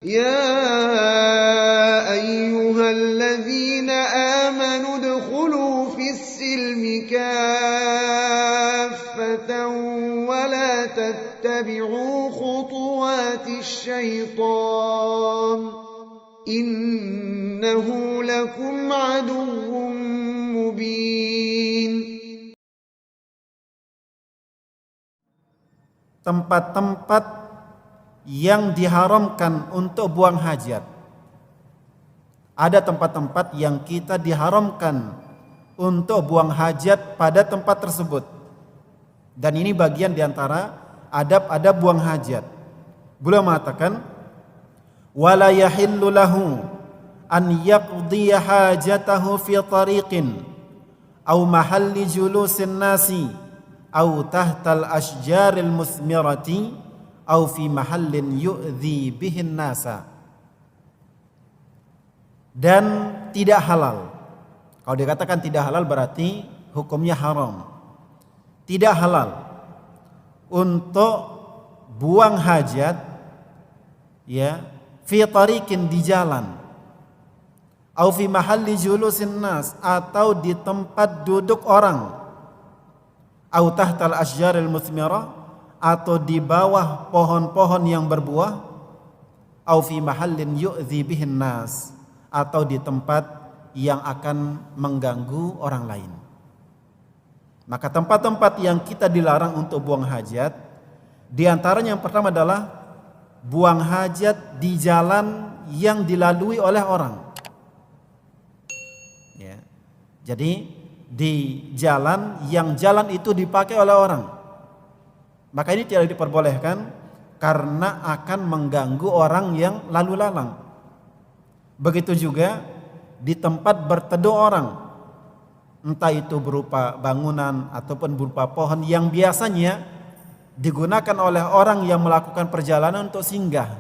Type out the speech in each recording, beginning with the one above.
يا أيها الذين آمنوا ادخلوا في السلم كافة ولا تتبعوا خطوات الشيطان إنه لكم عدو مبين. Tempat-tempat yang diharamkan untuk buang hajat. Ada tempat-tempat yang kita diharamkan untuk buang hajat pada tempat tersebut. Dan ini bagian diantara adab-adab buang hajat. Beliau mengatakan, wala yahillu lahu an yaqdiya hajatahu fi tariqin aw mahalli julusin nasi aw tahtal asjaril musmirati aw fi mahallin yu'dhi bihin nasa. Dan tidak halal. Kalau dikatakan tidak halal berarti hukumnya haram. Tidak halal untuk buang hajat ya fi tariqin, di jalan, aw fi mahalli julusin nas, atau di tempat duduk orang, aw tahtal asjaril musmirah, atau di bawah pohon-pohon yang berbuah, au fi mahallin yu'dzi bihin nas, atau di tempat yang akan mengganggu orang lain. Maka tempat-tempat yang kita dilarang untuk buang hajat, di antaranya yang pertama adalah buang hajat di jalan yang dilalui oleh orang. Ya. Jadi di jalan yang jalan itu dipakai oleh orang. Maka ini tidak diperbolehkan karena akan mengganggu orang yang lalu lalang. Begitu juga di tempat berteduh orang, entah itu berupa bangunan ataupun berupa pohon yang biasanya digunakan oleh orang yang melakukan perjalanan untuk singgah,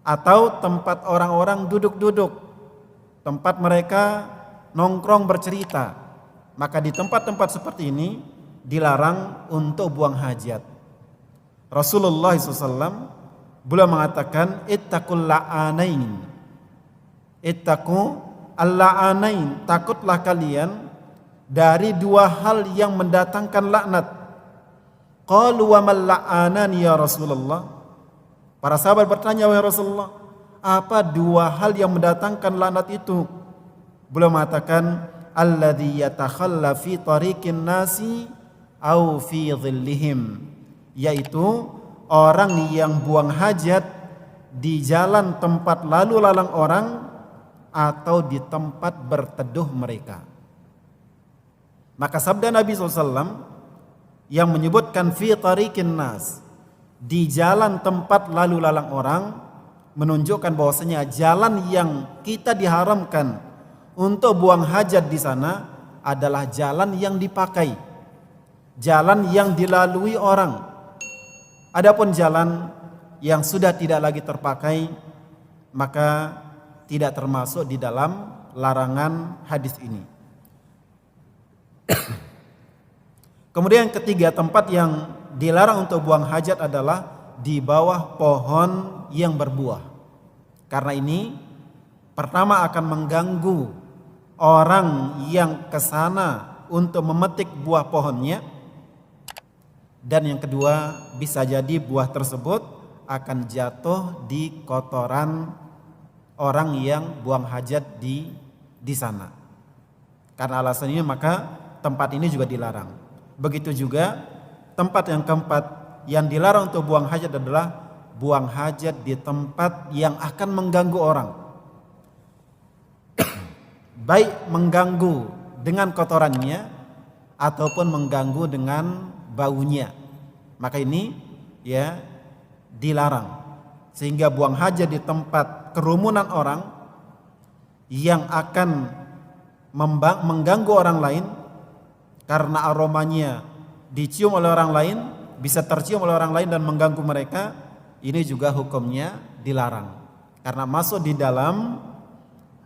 atau tempat orang-orang duduk-duduk, tempat mereka nongkrong bercerita. Maka di tempat-tempat seperti ini dilarang untuk buang hajat. Rasulullah SAW beliau mengatakan, ittaqul la'anain, ittaqu al-la'anain, takutlah kalian dari dua hal yang mendatangkan laknat. Qalu wa mal la'anan ya Rasulullah. Para sahabat bertanya, wahai Rasulullah, apa dua hal yang mendatangkan laknat itu? Beliau mengatakan, alladzi yatakhalla fi tariqin nasi au fi dhillihim, yaitu orang yang buang hajat di jalan tempat lalu lalang orang atau di tempat berteduh mereka. Maka sabda Nabi SAW yang menyebutkan fi tariqin nas, di jalan tempat lalu lalang orang, menunjukkan bahwasanya jalan yang kita diharamkan untuk buang hajat di sana adalah jalan yang dipakai, jalan yang dilalui orang. Adapun jalan yang sudah tidak lagi terpakai, maka tidak termasuk di dalam larangan hadis ini. Kemudian yang ketiga, tempat yang dilarang untuk buang hajat adalah di bawah pohon yang berbuah. Karena ini pertama akan mengganggu orang yang kesana untuk memetik buah pohonnya, dan yang kedua bisa jadi buah tersebut akan jatuh di kotoran orang yang buang hajat di sana. Karena alasan ini maka tempat ini juga dilarang. Begitu juga tempat yang keempat yang dilarang untuk buang hajat adalah buang hajat di tempat yang akan mengganggu orang. Baik mengganggu dengan kotorannya ataupun mengganggu dengan baunya. Maka ini ya dilarang. Sehingga buang hajat di tempat kerumunan orang yang akan mengganggu orang lain karena aromanya dicium oleh orang lain, bisa tercium oleh orang lain dan mengganggu mereka, ini juga hukumnya dilarang. Karena masuk di dalam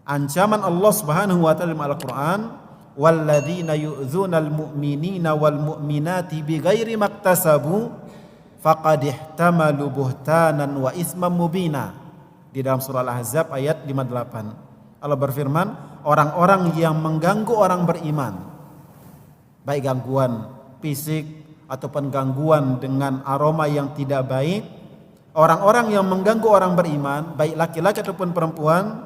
ancaman Allah Subhanahu wa taala dalam Al-Qur'an, walladzina yu'dzunal mu'minina wal mu'minati bighairi maktasabu faqad ihtamalu buhtanan wa isman mubina. di dalam surah Al-Ahzab ayat 58. Allah berfirman, orang-orang yang mengganggu orang beriman, baik gangguan fisik ataupun gangguan dengan aroma yang tidak baik, orang-orang yang mengganggu orang beriman, baik laki-laki ataupun perempuan,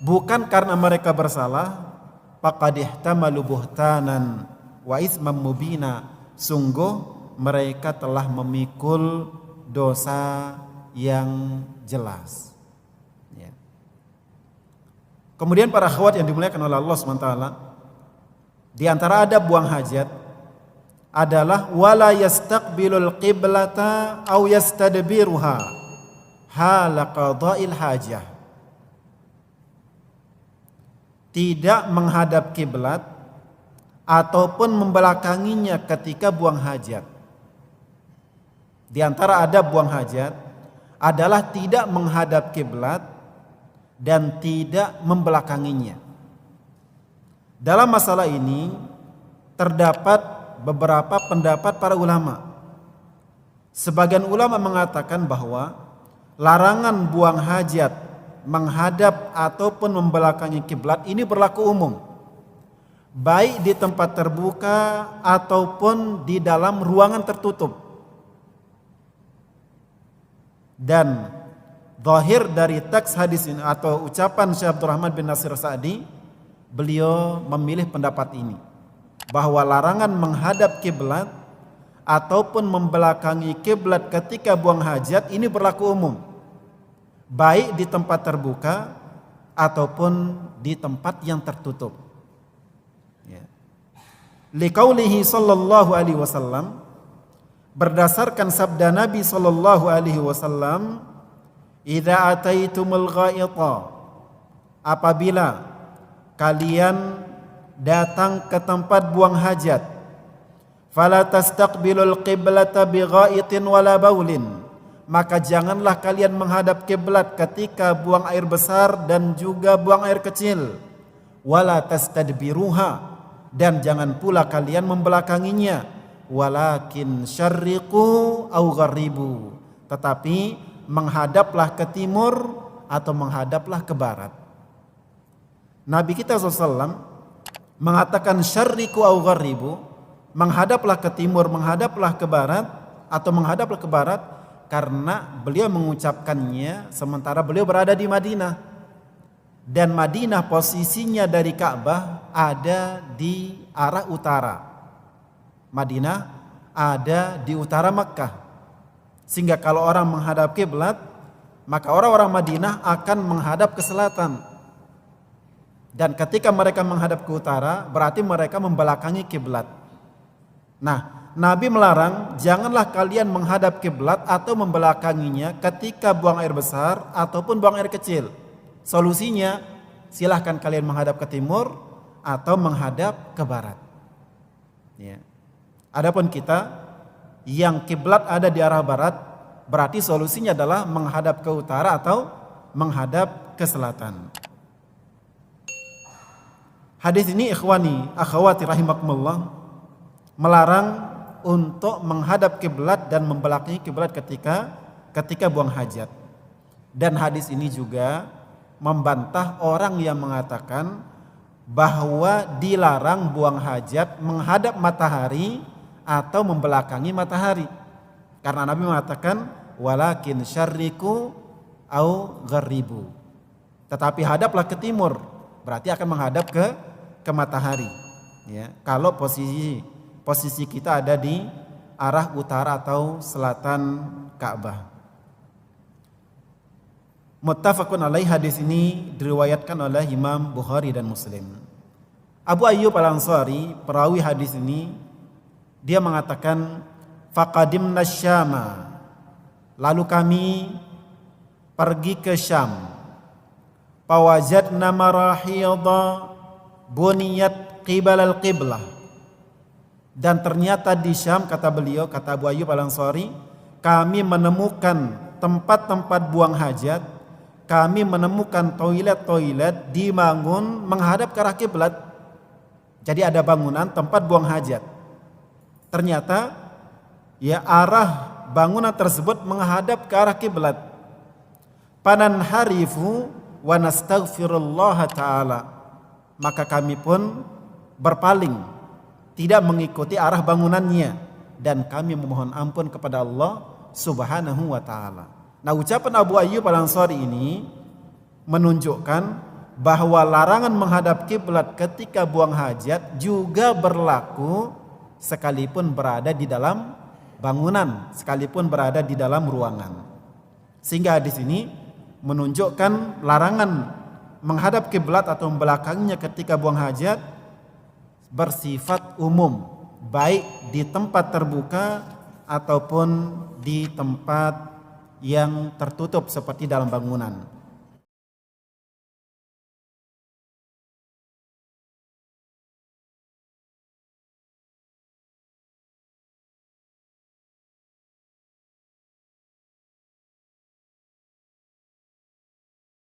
bukan karena mereka bersalah, faqad ihtamalu buhtanan wa ismam mubina, sungguh mereka telah memikul dosa yang jelas. Ya. Kemudian para akhwat yang dimuliakan oleh Allah SWT, di antara adab buang hajat adalah wala yastaqbilul qiblata aw yastadbiruha hala qada'il hajah. Tidak menghadap kiblat ataupun membelakanginya ketika buang hajat. Di antara adab buang hajat adalah tidak menghadap kiblat dan tidak membelakanginya. Dalam masalah ini terdapat beberapa pendapat para ulama. Sebagian ulama mengatakan bahwa larangan buang hajat menghadap ataupun membelakangi kiblat ini berlaku umum, baik di tempat terbuka ataupun di dalam ruangan tertutup. Dan zahir dari teks hadis ini atau ucapan Syekh Abdurrahman bin Nasir Sa'di, beliau memilih pendapat ini, bahwa larangan menghadap kiblat ataupun membelakangi kiblat ketika buang hajat ini berlaku umum, baik di tempat terbuka ataupun di tempat yang tertutup. Ya. Liqaulihi sallallahu alaihi wasallam, berdasarkan sabda Nabi sallallahu alaihi wasallam, idza ataitumul ghaita, apabila kalian datang ke tempat buang hajat, fala tastaqbilul qiblata bighaitin wala baulin, maka janganlah kalian menghadap kiblat ketika buang air besar dan juga buang air kecil, wala tastadbiruha, dan jangan pula kalian membelakanginya, walakin syarriqu au gharribu, tetapi menghadaplah ke timur atau menghadaplah ke barat. Nabi kita SAW mengatakan syarriqu au gharribu, menghadaplah ke timur, menghadaplah ke barat atau menghadaplah ke barat, karena beliau mengucapkannya sementara beliau berada di Madinah, dan Madinah posisinya dari Ka'bah ada di arah utara. Madinah ada di utara Makkah, sehingga kalau orang menghadap kiblat, maka orang-orang Madinah akan menghadap ke selatan. Dan ketika mereka menghadap ke utara, berarti mereka membelakangi kiblat. Nah, Nabi melarang janganlah kalian menghadap kiblat atau membelakanginya ketika buang air besar ataupun buang air kecil. Solusinya, silahkan kalian menghadap ke timur atau menghadap ke barat. Ya. Adapun kita yang kiblat ada di arah barat, berarti solusinya adalah menghadap ke utara atau menghadap ke selatan. Hadis ini ikhwani, akhwati rahimakumullah, melarang untuk menghadap kiblat dan membelakangi kiblat ketika buang hajat. Dan hadis ini juga membantah orang yang mengatakan bahwa dilarang buang hajat menghadap matahari atau membelakangi matahari, karena Nabi mengatakan walakin syarriqu au gharribu, tetapi hadaplah ke timur, berarti akan menghadap ke matahari. Ya, kalau posisi kita ada di arah utara atau selatan Ka'bah. Muttafaqun alaih, hadis ini diriwayatkan oleh Imam Bukhari dan Muslim. Abu Ayyub Al-Ansari, perawi hadis ini, dia mengatakan faqadimna Syama, lalu kami pergi ke Syam, fawajadna marahidha buniyat qibal al-qiblah, dan ternyata di Syam, kata beliau, kata Abu Ayyub Al-Ansari, kami menemukan tempat-tempat buang hajat, kami menemukan toilet-toilet dibangun menghadap ke arah kiblat. Jadi ada bangunan tempat buang hajat, ternyata ya arah bangunan tersebut menghadap ke arah kiblat. Fananharifu wa nastaghfirullah ta'ala. Maka kami pun berpaling, tidak mengikuti arah bangunannya, dan kami memohon ampun kepada Allah Subhanahu wa ta'ala. Nah, ucapan Abu Ayyub Al-Ansari ini menunjukkan bahwa larangan menghadap kiblat ketika buang hajat juga berlaku sekalipun berada di dalam bangunan, sekalipun berada di dalam ruangan. Sehingga hadis ini menunjukkan larangan menghadap kiblat atau membelakanginya ketika buang hajat bersifat umum, baik di tempat terbuka ataupun di tempat yang tertutup seperti dalam bangunan.